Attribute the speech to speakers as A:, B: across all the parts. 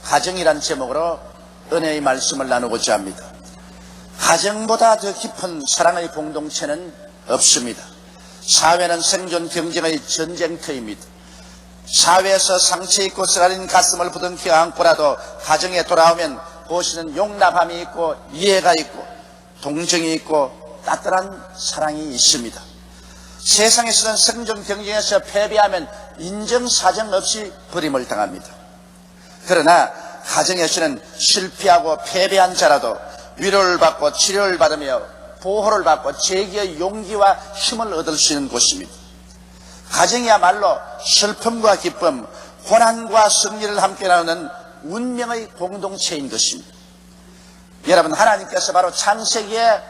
A: 가정이란 제목으로 은혜의 말씀을 나누고자 합니다. 가정보다 더 깊은 사랑의 공동체는 없습니다. 사회는 생존 경쟁의 전쟁터입니다. 사회에서 상처 있고 쓰라린 가슴을 부둥켜 안고라도 가정에 돌아오면 그곳에는 용납함이 있고 이해가 있고 동정이 있고 따뜻한 사랑이 있습니다. 세상에서는 생존 경쟁에서 패배하면 인정사정 없이 버림을 당합니다. 그러나 가정에서는 실패하고 패배한 자라도 위로를 받고 치료를 받으며 보호를 받고 재기의 용기와 힘을 얻을 수 있는 곳입니다. 가정이야말로 슬픔과 기쁨, 고난과 승리를 함께 나누는 운명의 공동체인 것입니다. 여러분, 하나님께서 바로 창세기에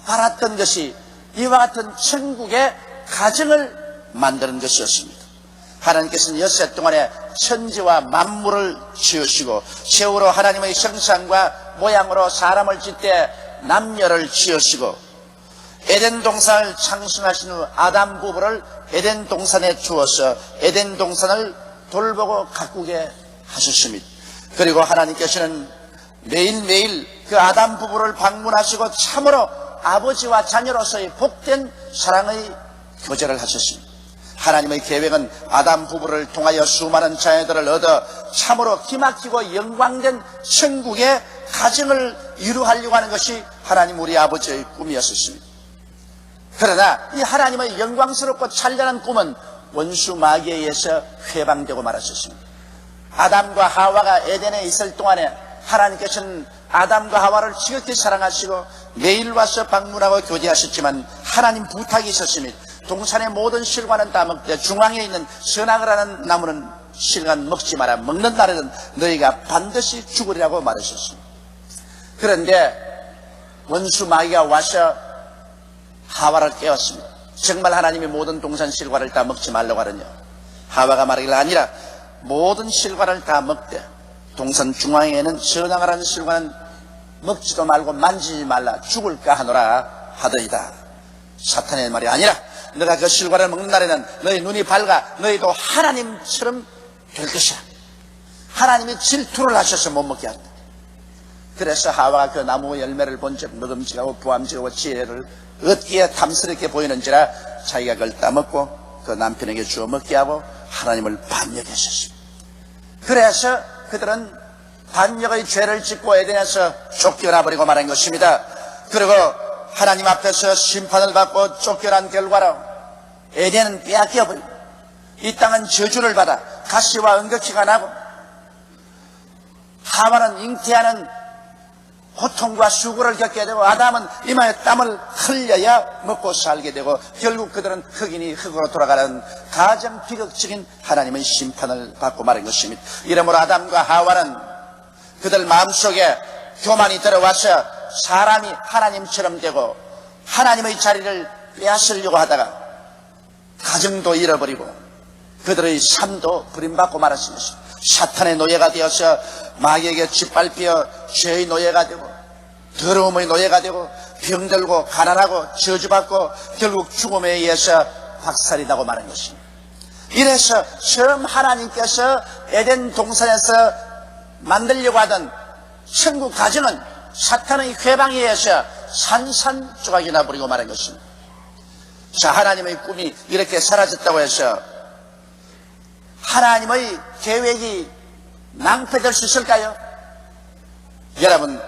A: 바랐던 것이 이와 같은 천국의 가정을 만드는 것이었습니다. 하나님께서는 엿새 동안에 천지와 만물을 지으시고 최후로 하나님의 형상과 모양으로 사람을 짓되 남녀를 지으시고 에덴 동산을 창성하신 후 아담 부부를 에덴 동산에 주어서 에덴 동산을 돌보고 가꾸게 하셨습니다. 그리고 하나님께서는 매일매일 그 아담 부부를 방문하시고 참으로 아버지와 자녀로서의 복된 사랑의 교제를 하셨습니다. 하나님의 계획은 아담 부부를 통하여 수많은 자녀들을 얻어 참으로 기막히고 영광된 천국의 가정을 이루하려고 하는 것이 하나님 우리 아버지의 꿈이었습니다. 그러나 이 하나님의 영광스럽고 찬란한 꿈은 원수 마귀에 의해서 회방되고 말았습니다. 아담과 하와가 에덴에 있을 동안에 하나님께서는 아담과 하와를 지극히 사랑하시고 매일 와서 방문하고 교제하셨지만 하나님 부탁이 있었습니다. 동산의 모든 실과는 다 먹되 중앙에 있는 선악을 하는 나무는 실간 먹지 마라. 먹는 날에는 너희가 반드시 죽으리라고 말하셨습니다. 그런데 원수 마귀가 와서 하와를 깨웠습니다. 정말 하나님이 모든 동산 실과를 다 먹지 말라고 하느냐. 하와가 말하기를 아니라 모든 실과를 다 먹되 동산 중앙에는 선악을 하는 실과는 먹지도 말고 만지지 말라. 죽을까 하노라 하더이다. 사탄의 말이 아니라 너가 그 실과를 먹는 날에는 너희 눈이 밝아 너희도 하나님처럼 될 것이야. 하나님이 질투를 하셔서 못 먹게 한다. 그래서 하와가 그 나무 열매를 본즉 먹음직하고 부함직하고 지혜를 얻기에 탐스럽게 보이는지라 자기가 그걸 따먹고 그 남편에게 주어 먹게 하고 하나님을 반역했었습니다. 그래서 그들은 반역의 죄를 짓고 에덴에서 쫓겨나버리고 말한 것입니다. 그리고 하나님 앞에서 심판을 받고 쫓겨난 결과로 에덴은 빼앗겨버리고 이 땅은 저주를 받아 가시와 은거키가 나고 하와는 잉태하는 고통과 수고를 겪게 되고 아담은 이마에 땀을 흘려야 먹고 살게 되고 결국 그들은 흑인이 흑으로 돌아가는 가장 비극적인 하나님의 심판을 받고 말한 것입니다. 이러므로 아담과 하와는 그들 마음속에 교만이 들어와서 사람이 하나님처럼 되고 하나님의 자리를 빼앗으려고 하다가 가정도 잃어버리고 그들의 삶도 버림받고 말았습니다. 사탄의 노예가 되어서 마귀에게 짓밟혀 죄의 노예가 되고 더러움의 노예가 되고 병들고 가난하고 저주받고 결국 죽음에 의해서 박살이 나고 마는 것입니다. 이래서 처음 하나님께서 에덴 동산에서 만들려고 하던 천국 가정은 사탄의 회방에 의해서 산산조각이 나버리고 말한 것입니다. 자, 하나님의 꿈이 이렇게 사라졌다고 해서 하나님의 계획이 낭패될 수 있을까요? 여러분,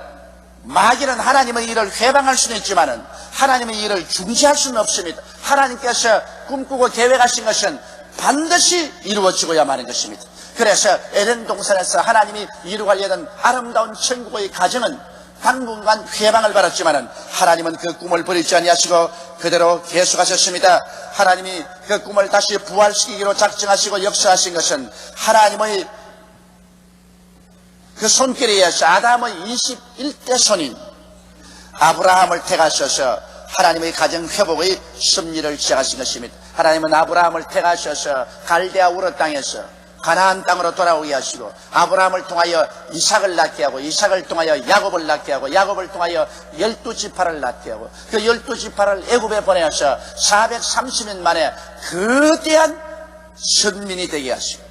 A: 마귀는 하나님의 일을 회방할 수는 있지만 하나님의 일을 중지할 수는 없습니다. 하나님께서 꿈꾸고 계획하신 것은 반드시 이루어지고야 마는 것입니다. 그래서 에덴 동산에서 하나님이 이루가려던 아름다운 천국의 가정은 당분간 회방을 받았지만 하나님은 그 꿈을 버리지 아니하시고 그대로 계속하셨습니다. 하나님이 그 꿈을 다시 부활시키기로 작정하시고 역사하신 것은 하나님의 그 손길에 의해서 아담의 21대 손인 아브라함을 택하셔서 하나님의 가정 회복의 섭리를 시작하신 것입니다. 하나님은 아브라함을 택하셔서 갈대아 우르 땅에서 가나안 땅으로 돌아오게 하시고 아브라함을 통하여 이삭을 낳게 하고 이삭을 통하여 야곱을 낳게 하고 야곱을 통하여 12지파를 낳게 하고 그 12지파를 애굽에 보내서 430년 만에 거대한 선민이 되게 하시고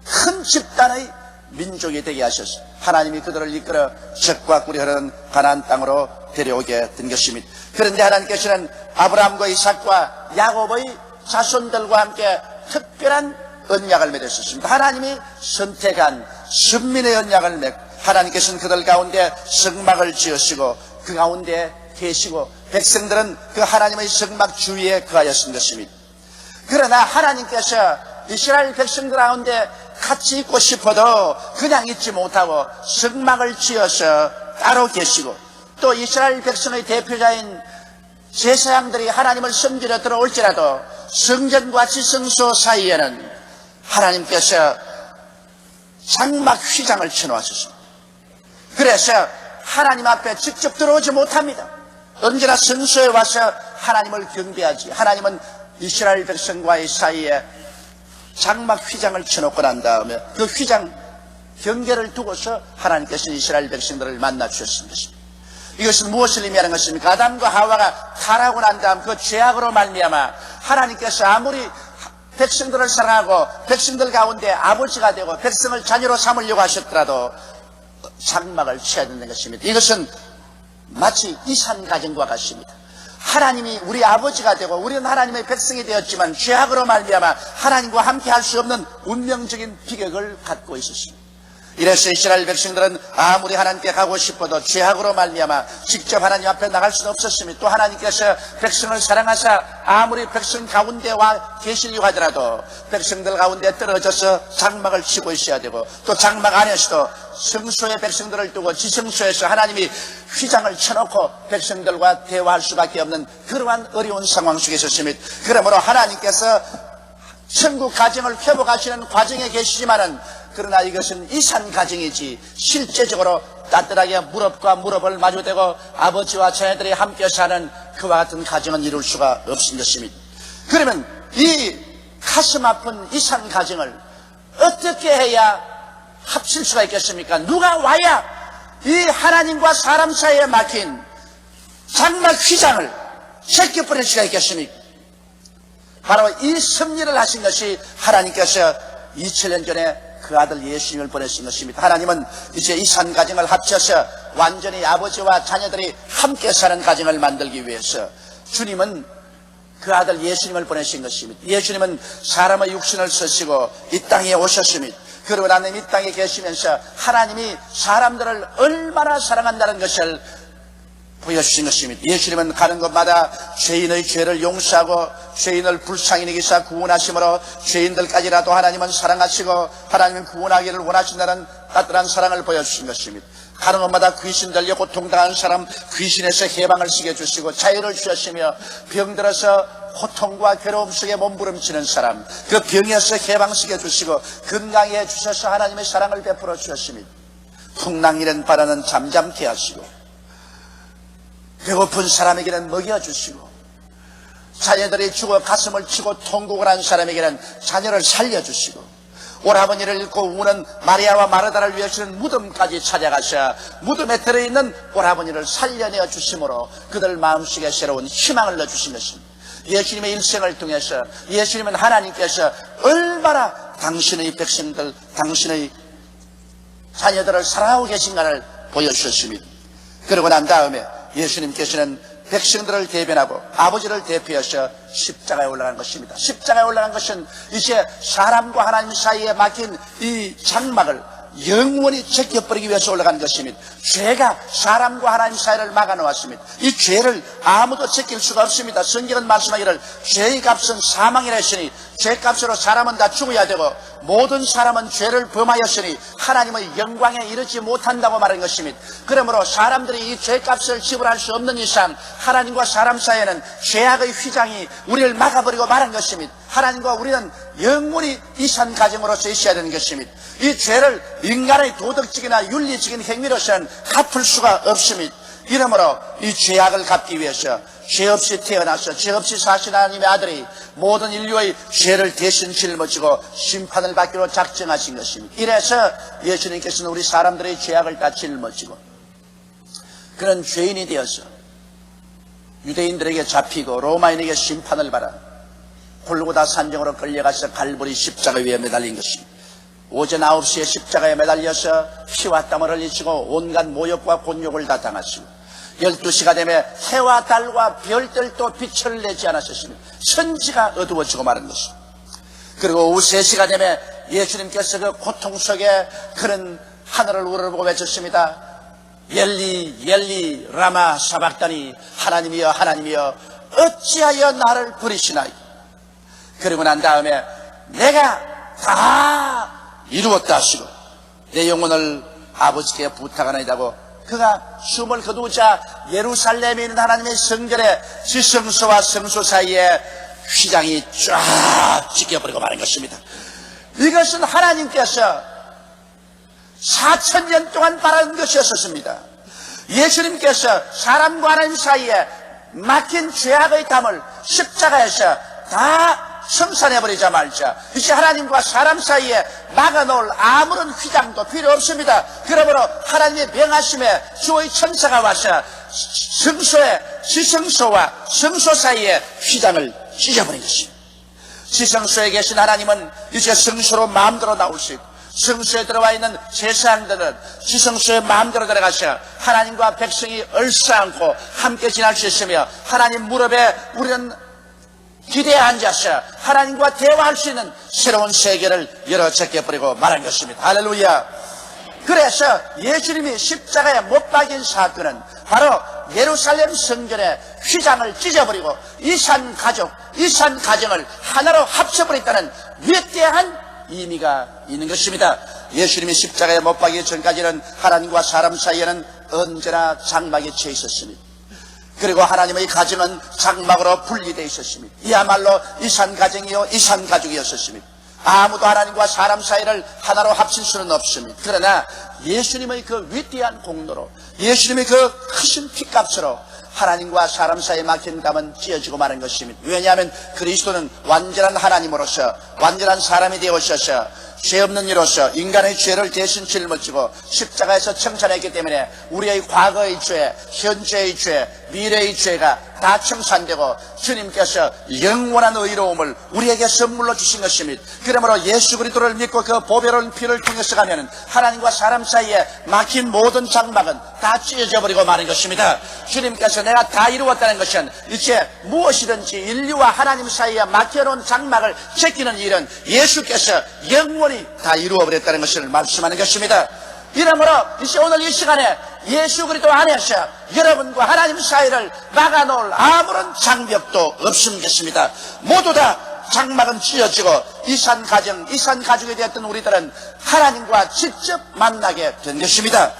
A: 큰 집단의 민족이 되게 하셔서 하나님이 그들을 이끌어 젖과 꿀이 흐르는 가나안 땅으로 데려오게 된 것입니다. 그런데 하나님께서는 아브라함과 이삭과 야곱의 자손들과 함께 특별한 언약을 맺으셨습니다. 하나님이 선택한 선민의 언약을 맺고 하나님께서는 그들 가운데 성막을 지으시고 그 가운데 계시고 백성들은 그 하나님의 성막 주위에 거하였던 것입니다. 그러나 하나님께서 이스라엘 백성들 가운데 같이 있고 싶어도 그냥 있지 못하고 성막을 지어서 따로 계시고 또 이스라엘 백성의 대표자인 제사장들이 하나님을 섬기러 들어올지라도 성전과 지성소 사이에는 하나님께서 장막 휘장을 쳐놓으셨습니다. 그래서 하나님 앞에 직접 들어오지 못합니다. 언제나 성소에 와서 하나님을 경배하지. 하나님은 이스라엘 백성과의 사이에 장막 휘장을 쳐놓고 난 다음에 그 휘장 경계를 두고서 하나님께서는 이스라엘 백성들을 만나 주셨던 것입니다. 이것은 무엇을 의미하는 것입니까? 아담과 하와가 타락하고 난 다음 그 죄악으로 말미암아 하나님께서 아무리 백성들을 사랑하고 백성들 가운데 아버지가 되고 백성을 자녀로 삼으려고 하셨더라도 장막을 쳐야 된다는 것입니다. 이것은 마치 이산 가정과 같습니다. 하나님이 우리 아버지가 되고 우리는 하나님의 백성이 되었지만 죄악으로 말미암아 하나님과 함께 할 수 없는 운명적인 비극을 갖고 있었습니다. 이래서 이스라엘 백성들은 아무리 하나님께 가고 싶어도 죄악으로 말미암아 직접 하나님 앞에 나갈 수는 없었습니다. 또 하나님께서 백성을 사랑하사 아무리 백성 가운데 와 계시려고 하더라도 백성들 가운데 떨어져서 장막을 치고 있어야 되고 또 장막 안에서도 성소의 백성들을 두고 지성소에서 하나님이 휘장을 쳐놓고 백성들과 대화할 수밖에 없는 그러한 어려운 상황 속에 있었습니다. 그러므로 하나님께서 천국 가정을 회복하시는 과정에 계시지만은 그러나 이것은 이산 가정이지 실제적으로 따뜻하게 무릎과 무릎을 마주대고 아버지와 자녀들이 함께 사는 그와 같은 가정은 이룰 수가 없는 것입니다. 그러면 이 가슴 아픈 이산 가정을 어떻게 해야 합칠 수가 있겠습니까? 누가 와야 이 하나님과 사람 사이에 막힌 장막 휘장을 제껴버릴 수가 있겠습니까? 바로 이 섭리를 하신 것이 하나님께서 2000년 전에 그 아들 예수님을 보내신 것입니다. 하나님은 이제 이 산 가정을 합쳐서 완전히 아버지와 자녀들이 함께 사는 가정을 만들기 위해서 주님은 그 아들 예수님을 보내신 것입니다. 예수님은 사람의 육신을 쓰시고 이 땅에 오셨습니다. 그러고 나는 이 땅에 계시면서 하나님이 사람들을 얼마나 사랑한다는 것을 보여주신 것입니다. 예수님은 가는 곳마다 죄인의 죄를 용서하고 죄인을 불쌍히 여기사 구원하심으로 죄인들까지라도 하나님은 사랑하시고 하나님은 구원하기를 원하신다는 따뜻한 사랑을 보여주신 것입니다. 가는 곳마다 귀신 들려 고통당하는 사람 귀신에서 해방을 시켜주시고 자유를 주셨으며 병들어서 고통과 괴로움 속에 몸부림치는 사람 그 병에서 해방시켜주시고 건강해 주셔서 하나님의 사랑을 베풀어 주셨습니다. 풍랑이는 바라는 잠잠케 하시고 배고픈 사람에게는 먹여주시고 자녀들이 죽어 가슴을 치고 통곡을 한 사람에게는 자녀를 살려주시고 오라버니를 잃고 우는 마리아와 마르다를 위해서는 무덤까지 찾아가셔 무덤에 들어있는 오라버니를 살려내어 주심으로 그들 마음속에 새로운 희망을 넣어주신 것입니다. 예수님의 일생을 통해서 예수님은 하나님께서 얼마나 당신의 백성들 당신의 자녀들을 사랑하고 계신가를 보여주셨습니다. 그러고 난 다음에 예수님께서는 백성들을 대변하고 아버지를 대표하셔 십자가에 올라간 것입니다. 십자가에 올라간 것은 이제 사람과 하나님 사이에 막힌 이 장막을 영원히 제껴버리기 위해서 올라간 것입니다. 죄가 사람과 하나님 사이를 막아놓았습니다. 이 죄를 아무도 제낄 수가 없습니다. 성경은 말씀하기를 죄의 값은 사망이라 했으니 죄값으로 사람은 다 죽어야 되고 모든 사람은 죄를 범하였으니 하나님의 영광에 이르지 못한다고 말한 것입니다. 그러므로 사람들이 이 죄값을 지불할 수 없는 이상 하나님과 사람 사이에는 죄악의 휘장이 우리를 막아버리고 말한 것입니다. 하나님과 우리는 영원히 이산 가정으로서 있어야 되는 것입니다. 이 죄를 인간의 도덕적이나 윤리적인 행위로서는 갚을 수가 없습니다. 이러므로 이 죄악을 갚기 위해서 죄 없이 태어나서 죄 없이 사신 하나님의 아들이 모든 인류의 죄를 대신 짊어지고 심판을 받기로 작정하신 것입니다. 이래서 예수님께서는 우리 사람들의 죄악을 다 짊어지고 그런 죄인이 되어서 유대인들에게 잡히고 로마인에게 심판을 받아 골고다 산정으로 끌려가서 갈보리 십자가 위에 매달린 것입니다. 오전 9시에 십자가에 매달려서 피와 땀을 흘리시고 온갖 모욕과 곤욕을 다 당하시고 12시가 되면 해와 달과 별들도 빛을 내지 않으셨으며 천지가 어두워지고 마는 것입니다. 그리고 오후 3시가 되면 예수님께서 그 고통 속에 그런 하늘을 우러보고 외쳤습니다. 엘리 엘리 라마 사박다니, 하나님이여 하나님이여 어찌하여 나를 버리시나이까. 그러고 난 다음에 내가 다 이루었다 하시고 내 영혼을 아버지께 부탁하나이다고 그가 숨을 거두자 예루살렘에 있는 하나님의 성전의 지성소와 성소 사이에 휘장이 쫙 찢겨버리고 마는 것입니다. 이것은 하나님께서 4000년 동안 바라는 것이었습니다. 예수님께서 사람과 하나님 사이에 막힌 죄악의 담을 십자가에서 다 청산해버리자 말자 이제 하나님과 사람 사이에 막아놓을 아무런 휘장도 필요 없습니다. 그러므로 하나님의 명하심에 주의 천사가 와서 성소의 지성소와 성소 사이에 휘장을 찢어버린 것입니다. 지성소에 계신 하나님은 이제 성소로 마음대로 나올 수 있고 성소에 들어와 있는 제사장들은 지성소에 마음대로 들어가서 하나님과 백성이 얼싸안고 함께 지날 수 있으며 하나님 무릎에 우리는 기대에 앉아서 하나님과 대화할 수 있는 새로운 세계를 열어 제껴버리고 말한 것입니다. 할렐루야. 그래서 예수님이 십자가에 못 박인 사건은 바로 예루살렘 성전의 휘장을 찢어버리고 이산 가족, 이산 가정을 하나로 합쳐버렸다는 위대한 의미가 있는 것입니다. 예수님이 십자가에 못 박이기 전까지는 하나님과 사람 사이에는 언제나 장막에 처해 있었습니다. 그리고 하나님의 가정은 장막으로 분리되어 있었습니다. 이야말로 이산 가정이요 이산 가족이었습니다. 아무도 하나님과 사람 사이를 하나로 합칠 수는 없습니다. 그러나 예수님의 그 위대한 공로로 예수님의 그 크신 피값으로 하나님과 사람 사이에 막힌 담은 찢어지고 마는 것입니다. 왜냐하면 그리스도는 완전한 하나님으로서 완전한 사람이 되어 오셔서 죄 없는 이로서 인간의 죄를 대신 짊어지고 십자가에서 청산했기 때문에 우리의 과거의 죄, 현재의 죄, 미래의 죄가 다 청산되고 주님께서 영원한 의로움을 우리에게 선물로 주신 것입니다. 그러므로 예수 그리스도를 믿고 그 보배로운 피를 통해서 가면 하나님과 사람 사이에 막힌 모든 장막은 다 찢어져 버리고 마는 것입니다. 주님께서 내가 다 이루었다는 것은 이제 무엇이든지 인류와 하나님 사이에 막혀놓은 장막을 제끼는 일은 예수께서 영원히 다 이루어버렸다는 것을 말씀하는 것입니다. 이러므로 이제 오늘 이 시간에 예수 그리스도 안에서 여러분과 하나님 사이를 막아놓을 아무런 장벽도 없습니다. 모두 다 장막은 찢어지고 이산 가정, 이산 가족이 되었던 우리들은 하나님과 직접 만나게 된 것입니다.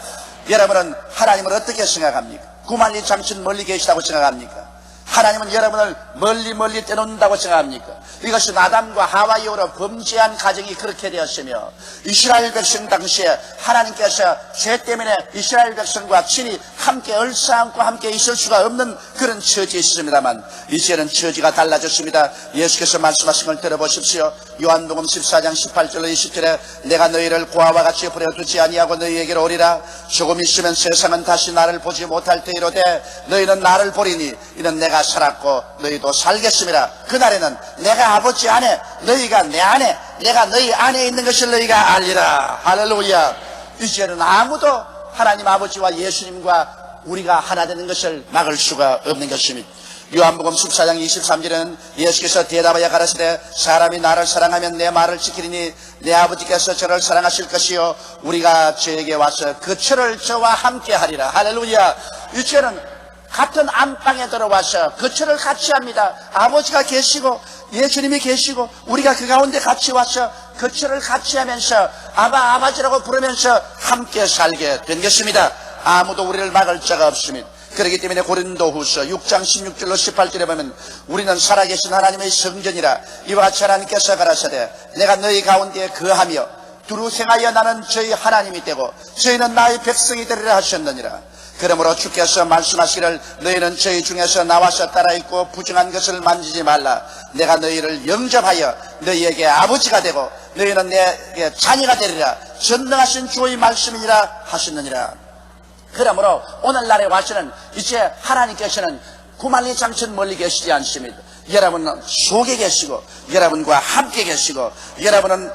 A: 여러분은 하나님을 어떻게 생각합니까? 구만리 장천 멀리 계시다고 생각합니까? 하나님은 여러분을 멀리 떼놓는다고 생각합니까? 이것은 아담과 하와 이후로 범죄한 가정이 그렇게 되었으며 이스라엘 백성 당시에 하나님께서 죄 때문에 이스라엘 백성과 친히 함께 얼싸안고 함께 있을 수가 없는 그런 처지에 있습니다만 이제는 처지가 달라졌습니다. 예수께서 말씀하신 걸 들어보십시오. 요한복음 14장 18절로 20절에 내가 너희를 고아와 같이 버려두지 아니하고 너희에게로 오리라. 조금 있으면 세상은 다시 나를 보지 못할 때이로되 너희는 나를 보리니 이는 내가 살았고 너희도 살겠음이라. 그날에는 내가 아버지 안에 너희가 내 안에 내가 너희 안에 있는 것을 너희가 알리라. 할렐루야. 이제는 아무도 하나님 아버지와 예수님과 우리가 하나 되는 것을 막을 수가 없는 것입니다. 요한복음 14장 23절에는 예수께서 대답하여 가라사대 사람이 나를 사랑하면 내 말을 지키리니 내 아버지께서 저를 사랑하실 것이요 우리가 저에게 와서 그 철을 저와 함께 하리라. 할렐루야. 이제는 같은 안방에 들어와서 거처를 같이 합니다. 아버지가 계시고 예수님이 계시고 우리가 그 가운데 같이 와서 거처를 같이 하면서 아버지라고 부르면서 함께 살게 된 것입니다. 아무도 우리를 막을 자가 없습니다. 그렇기 때문에 고린도후서 6장 16절로 18절에 보면 우리는 살아계신 하나님의 성전이라. 이와 같이 하나님께서 가라사대 내가 너희 가운데 거하며 두루 생하여 나는 저희 하나님이 되고 저희는 나의 백성이 되리라 하셨느니라. 그러므로 주께서 말씀하시기를 너희는 저희 중에서 나와서 따라있고 부정한 것을 만지지 말라. 내가 너희를 영접하여 너희에게 아버지가 되고 너희는 내게 자녀가 되리라. 전능하신 주의 말씀이니라 하셨느니라. 그러므로 오늘날에 와서는 이제 하나님께서는 구만리 장천 멀리 계시지 않습니다. 여러분은 속에 계시고 여러분과 함께 계시고 여러분은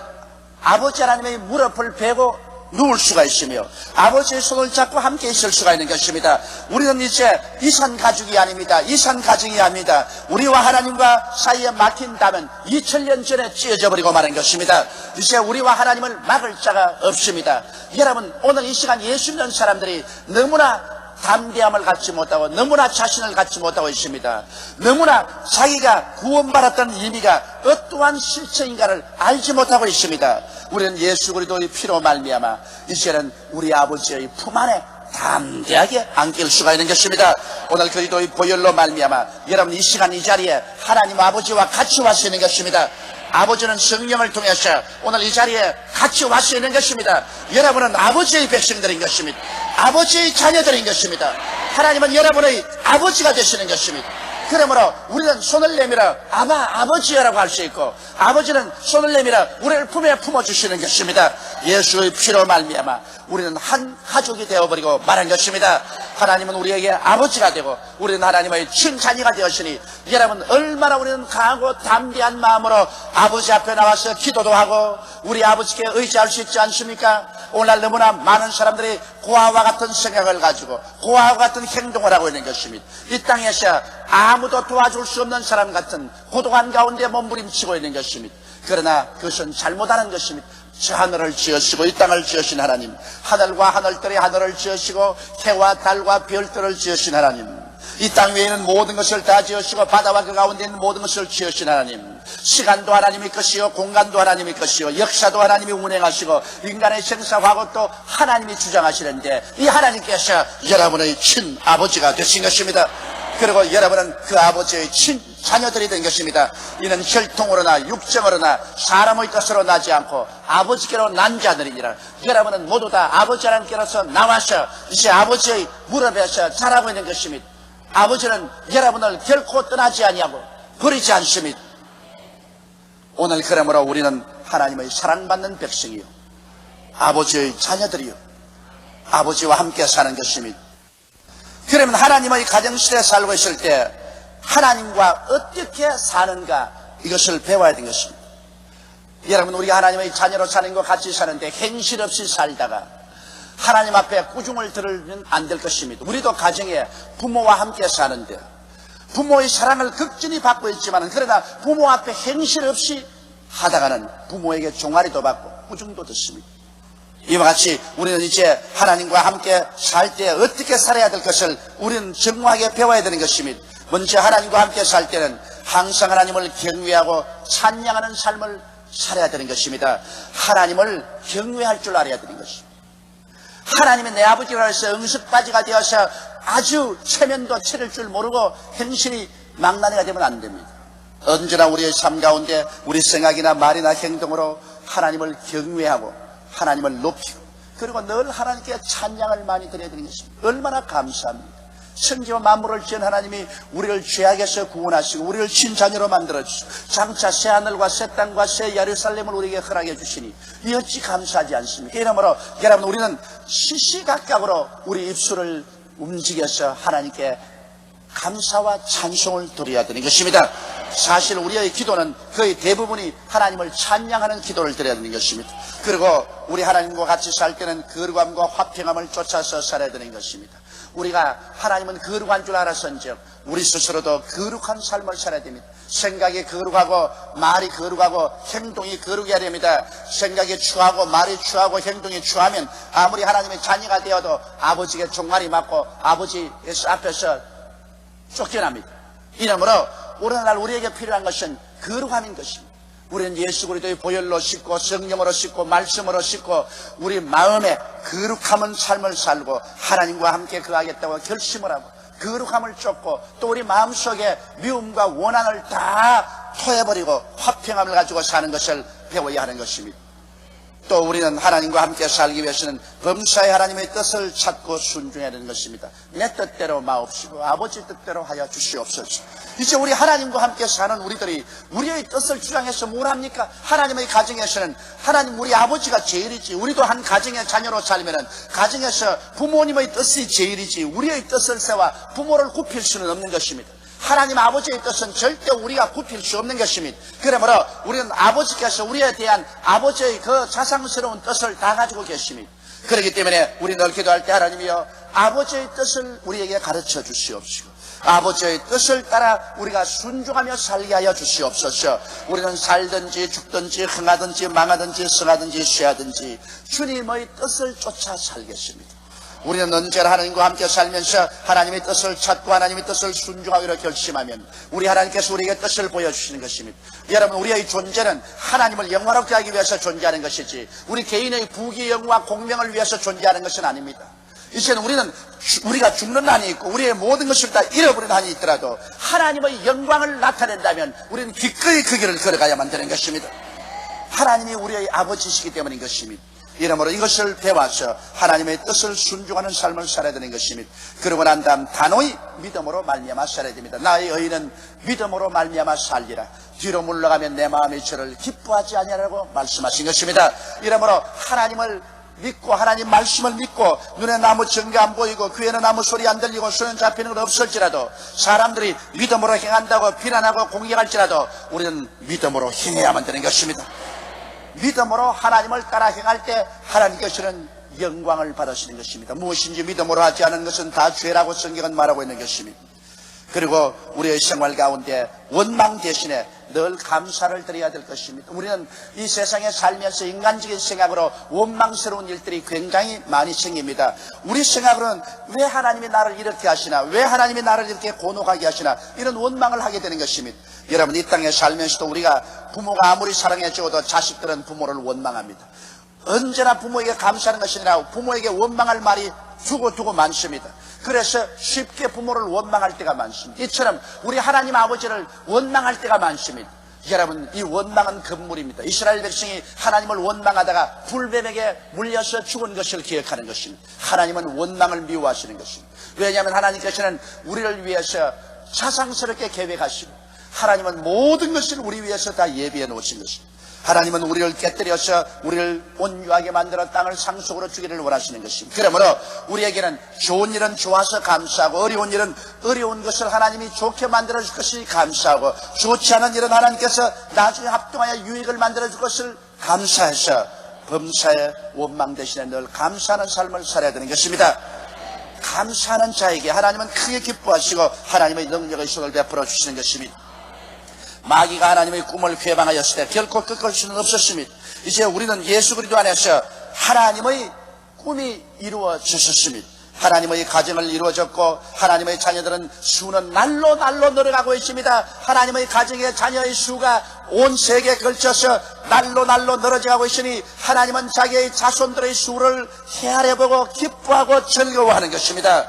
A: 아버지 하나님의 무릎을 베고 누울 수가 있으며 아버지의 손을 잡고 함께 있을 수가 있는 것입니다. 우리는 이제 이산 가족이 아닙니다. 이산 가정이 아닙니다. 우리와 하나님과 사이에 막힌 담은 2000년 전에 찢어져 버리고 마는 것입니다. 이제 우리와 하나님을 막을 자가 없습니다. 여러분, 오늘 이 시간 예수 믿는 사람들이 너무나 담대함을 갖지 못하고 너무나 자신을 갖지 못하고 있습니다. 너무나 자기가 구원받았던 의미가 어떠한 실체인가를 알지 못하고 있습니다. 우리는 예수 그리스도의 피로 말미암아 이제는 우리 아버지의 품 안에 담대하게 안길 수가 있는 것입니다. 오늘 그리스도의 보혈로 말미암아 여러분 이 시간 이 자리에 하나님 아버지와 같이 와 서 있는 것입니다. 아버지는 성령을 통해서 오늘 이 자리에 같이 와 서 있는 것입니다. 여러분은 아버지의 백성들인 것입니다. 아버지의 자녀들인 것입니다. 하나님은 여러분의 아버지가 되시는 것입니다. 그러므로 우리는 손을 내밀어 아버지여라고 할 수 있고 아버지는 손을 내밀어 우리를 품에 품어주시는 것입니다. 예수의 피로 말미암아 우리는 한 가족이 되어버리고 말한 것입니다. 하나님은 우리에게 아버지가 되고 우리는 하나님의 친자녀가 되었으니 여러분 얼마나 우리는 강하고 담대한 마음으로 아버지 앞에 나와서 기도도 하고 우리 아버지께 의지할 수 있지 않습니까? 오늘날 너무나 많은 사람들이 고아와 같은 생각을 가지고 고아와 같은 행동을 하고 있는 것입니다. 이 땅에서 아무도 도와줄 수 없는 사람 같은 고독한 가운데 몸부림치고 있는 것입니다. 그러나 그것은 잘못하는 것입니다. 저 하늘을 지으시고 이 땅을 지으신 하나님, 하늘과 하늘들의 하늘을 지으시고 해와 달과 별들을 지으신 하나님, 이 땅 외에는 모든 것을 다 지으시고 바다와 그 가운데 있는 모든 것을 지으신 하나님, 시간도 하나님의 것이요 공간도 하나님의 것이요 역사도 하나님이 운행하시고 인간의 생사화고도 하나님이 주장하시는데 이 하나님께서 여러분의 친아버지가 되신 것입니다. 그리고 여러분은 그 아버지의 친자녀들이 된 것입니다. 이는 혈통으로나 육정으로나 사람의 뜻으로 나지 않고 아버지께로 난 자들이니라. 여러분은 모두 다 아버지 하나님께로서 나와서 이제 아버지의 무릎에서 자라고 있는 것입니다. 아버지는 여러분을 결코 떠나지 아니하고 버리지 않습니다. 오늘 그러므로 우리는 하나님의 사랑받는 백성이요 아버지의 자녀들이요 아버지와 함께 사는 것입니다. 그러면 하나님의 가정시대에 살고 있을 때 하나님과 어떻게 사는가 이것을 배워야 되는 것입니다. 여러분 우리가 하나님의 자녀로 사는 것 같이 사는데 행실 없이 살다가 하나님 앞에 꾸중을 들으면 안 될 것입니다. 우리도 가정에 부모와 함께 사는데 부모의 사랑을 극진히 받고 있지만 그러나 부모 앞에 행실 없이 하다가는 부모에게 종아리도 받고 꾸중도 듣습니다. 이와 같이 우리는 이제 하나님과 함께 살 때 어떻게 살아야 될 것을 우리는 정확하게 배워야 되는 것입니다. 먼저 하나님과 함께 살 때는 항상 하나님을 경외하고 찬양하는 삶을 살아야 되는 것입니다. 하나님을 경외할 줄 알아야 되는 것입니다. 하나님이 내 아버지라 해서 응석바지가 되어서 아주 체면도 차릴 줄 모르고 행실이 망나니가 되면 안 됩니다. 언제나 우리의 삶 가운데 우리 생각이나 말이나 행동으로 하나님을 경외하고 하나님을 높이고 그리고 늘 하나님께 찬양을 많이 드려야 되는 것입니다. 얼마나 감사합니다. 천지와 만물을 지은 하나님이 우리를 죄악에서 구원하시고 우리를 친자녀로 만들어주시고 장차 새하늘과 새 땅과 새 예루살렘을 우리에게 허락해 주시니 이 어찌 감사하지 않습니까? 이러므로 여러분 우리는 시시각각으로 우리 입술을 움직여서 하나님께 감사와 찬송을 드려야 되는 것입니다. 사실 우리의 기도는 거의 대부분이 하나님을 찬양하는 기도를 드려야 되는 것입니다. 그리고 우리 하나님과 같이 살 때는 거룩함과 화평함을 쫓아서 살아야 되는 것입니다. 우리가 하나님은 거룩한 줄 알았은즉 우리 스스로도 거룩한 삶을 살아야 됩니다. 생각이 거룩하고 말이 거룩하고 행동이 거룩해야 됩니다. 생각이 추하고 말이 추하고 행동이 추하면 아무리 하나님의 자녀가 되어도 아버지에게 종아리 맞고 아버지 앞에서 쫓겨납니다. 이러므로 오늘날 우리에게 필요한 것은 거룩함인 것입니다. 우리는 예수 그리스도의 보혈로 씻고 성령으로 씻고 말씀으로 씻고 우리 마음에 거룩함은 삶을 살고 하나님과 함께 거하겠다고 결심을 하고 거룩함을 쫓고 또 우리 마음속에 미움과 원한을 다 토해버리고 화평함을 가지고 사는 것을 배워야 하는 것입니다. 또 우리는 하나님과 함께 살기 위해서는 범사의 하나님의 뜻을 찾고 순종해야 되는 것입니다. 내 뜻대로 마옵시고 아버지 뜻대로 하여 주시옵소서. 이제 우리 하나님과 함께 사는 우리들이 우리의 뜻을 주장해서 뭘 합니까? 하나님의 가정에서는 하나님 우리 아버지가 제일이지 우리도 한 가정의 자녀로 살면은 가정에서 부모님의 뜻이 제일이지 우리의 뜻을 세워 부모를 굽힐 수는 없는 것입니다. 하나님 아버지의 뜻은 절대 우리가 굽힐 수 없는 것입니다. 그러므로 우리는 아버지께서 우리에 대한 아버지의 그 자상스러운 뜻을 다 가지고 계십니다. 그렇기 때문에 우리 늘 기도할 때 하나님이여 아버지의 뜻을 우리에게 가르쳐 주시옵시고 아버지의 뜻을 따라 우리가 순종하며 살게 하여 주시옵소서. 우리는 살든지 죽든지 흥하든지 망하든지 성하든지 쇠하든지 주님의 뜻을 쫓아 살겠습니다. 우리는 언제나 하나님과 함께 살면서 하나님의 뜻을 찾고 하나님의 뜻을 순종하기로 결심하면 우리 하나님께서 우리에게 뜻을 보여주시는 것입니다. 여러분, 우리의 존재는 하나님을 영화롭게 하기 위해서 존재하는 것이지 우리 개인의 부귀 영화 공명을 위해서 존재하는 것은 아닙니다. 이제는 우리가 죽는 한이 있고 우리의 모든 것을 다 잃어버리는 한이 있더라도 하나님의 영광을 나타낸다면 우리는 기꺼이 그 길을 걸어가야만 되는 것입니다. 하나님이 우리의 아버지시기 때문인 것입니다. 이러므로 이것을 배워서 하나님의 뜻을 순종하는 삶을 살아야 되는 것입니다. 그러고 난 다음 단호히 믿음으로 말미암아 살아야 됩니다. 나의 의인은 믿음으로 말미암아 살리라. 뒤로 물러가면 내 마음이 저를 기뻐하지 아니하라고 말씀하신 것입니다. 이러므로 하나님을 믿고 하나님 말씀을 믿고 눈에 아무 증거 안 보이고 귀에는 아무 소리 안 들리고 손에 잡히는 건 없을지라도 사람들이 믿음으로 행한다고 비난하고 공격할지라도 우리는 믿음으로 행해야만 되는 것입니다. 믿음으로 하나님을 따라 행할 때 하나님께서는 영광을 받으시는 것입니다. 무엇인지 믿음으로 하지 않은 것은 다 죄라고 성경은 말하고 있는 것입니다. 그리고 우리의 생활 가운데 원망 대신에 늘 감사를 드려야 될 것입니다. 우리는 이 세상에 살면서 인간적인 생각으로 원망스러운 일들이 굉장히 많이 생깁니다. 우리 생각으로는 왜 하나님이 나를 이렇게 하시나, 왜 하나님이 나를 이렇게 곤혹하게 하시나, 이런 원망을 하게 되는 것입니다. 여러분, 이 땅에 살면서도 우리가 부모가 아무리 사랑해 주어도 자식들은 부모를 원망합니다. 언제나 부모에게 감사하는 것이 아니라 부모에게 원망할 말이 두고 많습니다. 그래서 쉽게 부모를 원망할 때가 많습니다. 이처럼 우리 하나님 아버지를 원망할 때가 많습니다. 여러분, 이 원망은 금물입니다. 이스라엘 백성이 하나님을 원망하다가 불뱀에게 물려서 죽은 것을 기억하는 것입니다. 하나님은 원망을 미워하시는 것입니다. 왜냐하면 하나님께서는 우리를 위해서 자상스럽게 계획하시고 하나님은 모든 것을 우리 위해서 다 예비해 놓으신 것입니다. 하나님은 우리를 깨뜨려서 우리를 온유하게 만들어 땅을 상속으로 주기를 원하시는 것입니다. 그러므로 우리에게는 좋은 일은 좋아서 감사하고 어려운 일은 어려운 것을 하나님이 좋게 만들어 줄 것이 감사하고 좋지 않은 일은 하나님께서 나중에 합동하여 유익을 만들어 줄 것을 감사해서 범사에 원망 대신에 늘 감사하는 삶을 살아야 되는 것입니다. 감사하는 자에게 하나님은 크게 기뻐하시고 하나님의 능력의 손을 베풀어 주시는 것입니다. 마귀가 하나님의 꿈을 회방하였을 때 결코 꺾을 수는 없었습니다. 이제 우리는 예수 그리스도 안에서 하나님의 꿈이 이루어졌습니다. 하나님의 가정을 이루어졌고 하나님의 자녀들은 수는 날로 늘어가고 있습니다. 하나님의 가정의 자녀의 수가 온 세계에 걸쳐서 날로 늘어져가고 있으니 하나님은 자기의 자손들의 수를 헤아려보고 기뻐하고 즐거워하는 것입니다.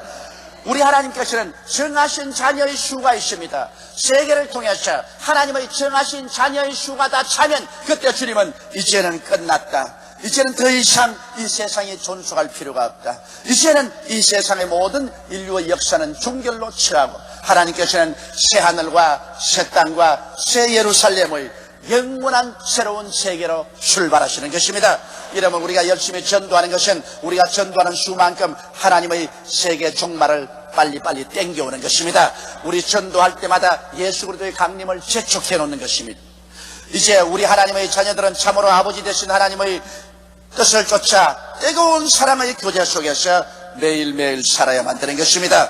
A: 우리 하나님께서는 정하신 자녀의 수가 있습니다. 세계를 통해서 하나님의 정하신 자녀의 수가 다 차면 그때 주님은 이제는 끝났다. 이제는 더 이상 이 세상에 존속할 필요가 없다. 이제는 이 세상의 모든 인류의 역사는 종결로 처하고 하나님께서는 새 하늘과 새 땅과 새 예루살렘의 영원한 새로운 세계로 출발하시는 것입니다. 이러면 우리가 열심히 전도하는 것은 우리가 전도하는 수만큼 하나님의 세계 종말을 빨리빨리 땡겨오는 것입니다. 우리 전도할 때마다 예수 그리스도의 강림을 재촉해 놓는 것입니다. 이제 우리 하나님의 자녀들은 참으로 아버지 되신 하나님의 뜻을 쫓아 뜨거운 사랑의 교제 속에서 매일매일 살아야만 되는 것입니다.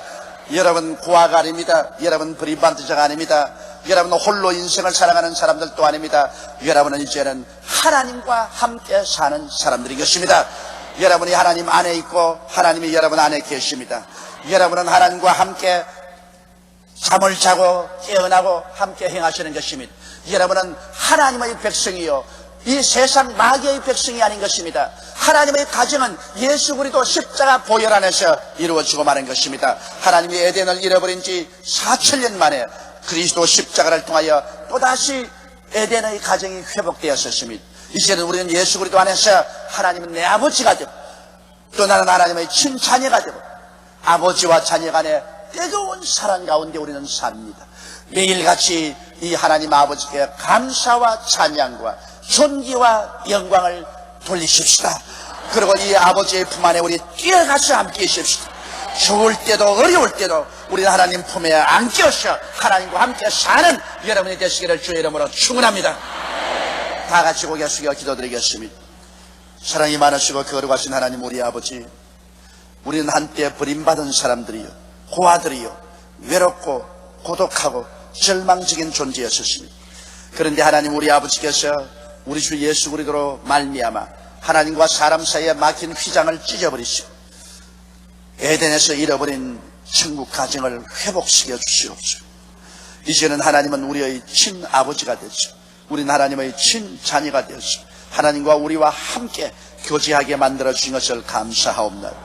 A: 여러분 고아가 아닙니다. 여러분 브리반트자가 아닙니다. 여러분 홀로 인생을 살아가는 사람들도 아닙니다. 여러분은 이제는 하나님과 함께 사는 사람들인 것입니다. 여러분이 하나님 안에 있고 하나님이 여러분 안에 계십니다. 여러분은 하나님과 함께 잠을 자고 깨어나고 함께 행하시는 것입니다. 여러분은 하나님의 백성이요 이 세상 마귀의 백성이 아닌 것입니다. 하나님의 가정은 예수 그리스도 십자가 보혈 안에서 이루어지고 마는 것입니다. 하나님이 에덴을 잃어버린 지 4,000년 만에 그리스도 십자가를 통하여 또다시 에덴의 가정이 회복되었습니다. 이제는 우리는 예수 그리스도 안에서 하나님은 내 아버지가 되고 또 나는 하나님의 친자녀가 되고 아버지와 자녀 간의 뜨거운 사랑 가운데 우리는 삽니다. 매일같이 이 하나님 아버지께 감사와 찬양과 존귀와 영광을 돌리십시다. 그리고 이 아버지의 품 안에 우리 뛰어가서 함께 있읍시다. 좋을 때도 어려울 때도 우리는 하나님 품에 안겨서 하나님과 함께 사는 여러분이 되시기를 주의 이름으로 축원합니다. 다 같이 고개 숙여 기도드리겠습니다. 사랑이 많으시고 거룩하신 하나님 우리 아버지, 우리는 한때 버림받은 사람들이요, 고아들이요, 외롭고 고독하고 절망적인 존재였습니다. 그런데 하나님 우리 아버지께서 우리 주 예수 그리스도로 말미암아 하나님과 사람 사이에 막힌 휘장을 찢어버리시고 에덴에서 잃어버린 천국 가정을 회복시켜 주시옵소서. 이제는 하나님은 우리의 친아버지가 되시고 우리는 하나님의 친자녀가 되어서 하나님과 우리와 함께 교제하게 만들어주신 것을 감사하옵나이다.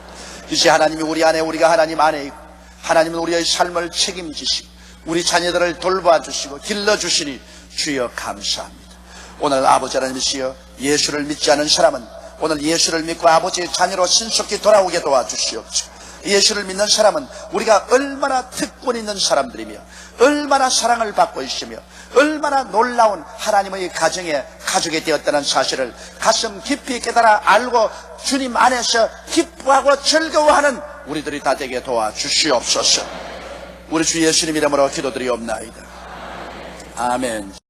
A: 이제 하나님이 우리 안에, 우리가 하나님 안에 있고 하나님은 우리의 삶을 책임지시고 우리 자녀들을 돌봐주시고 길러주시니 주여 감사합니다. 오늘 아버지 하나님이시여 예수를 믿지 않은 사람은 오늘 예수를 믿고 아버지의 자녀로 신속히 돌아오게 도와주시옵소서. 예수를 믿는 사람은 우리가 얼마나 특권 있는 사람들이며 얼마나 사랑을 받고 있으며 얼마나 놀라운 하나님의 가정에 가족이 되었다는 사실을 가슴 깊이 깨달아 알고 주님 안에서 기뻐하고 즐거워하는 우리들이 다 되게 도와주시옵소서. 우리 주 예수님 이름으로 기도드리옵나이다. 아멘.